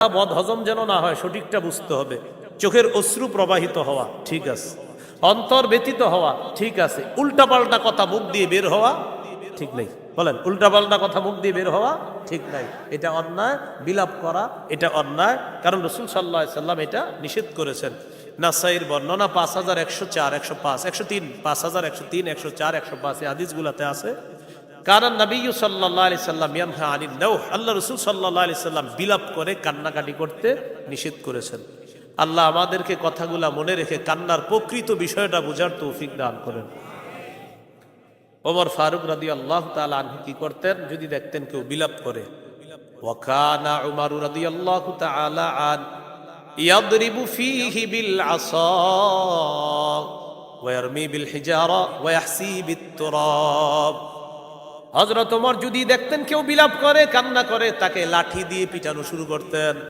বদ হজম যেন না হয়, সঠিকটা বুঝতে হবে। চোখের অশ্রু প্রবাহিত হওয়া ঠিক আছে, অন্তর ব্যতীত হওয়া ঠিক আছে, উল্টাপাল্টা কথা মুখ দিয়ে বের হওয়া ঠিক নেই। বলেন, উল্টাপাল্টা কথা মুখ দিয়ে বের হওয়া ঠিক নাই, এটা অন্যায়। বিলাপ করা এটা অন্যায়, কারণ রাসূল সাল্লাল্লাহু আলাইহি সাল্লাম এটা নিষেধ করেছেন। নাসাইর বর্ণনা 5104, 105, 103, 5103, 104, 105 এই হাদিসগুলোতে আছে। কারণ নবী সাল্লাল্লাহু আলাইহি সাল্লাম ইয়ানহা আনিন নাওহ, আল্লাহ রাসূল সাল্লাল্লাহু আলাইহি সাল্লাম বিলাপ করে কান্নাকাটি করতে নিষেধ করেছেন। আল্লাহ আমাদেরকে কথাগুলা মনে রেখে কান্নার প্রকৃত বিষয়টা বোঝার তৌফিক দান করেন। ওমর ফারুক রাদিয়াল্লাহু তাআলা আনহু কি করতেন, যদি দেখতেন কেউ বিলাপ করে, ওয়া কানা উমর রাদিয়াল্লাহু তাআলা আন ইয়াদরিবু ফীহি বিল আসা ওয়া ইয়ারমি বিল হিজারা ওয়া ইয়াহসি বিত তুরাব। হযরত ওমর যদি দেখতেন কেউ বিলাপ করে, কান্না করে, তাকে লাঠি দিয়ে পিটানো শুরু করতেন।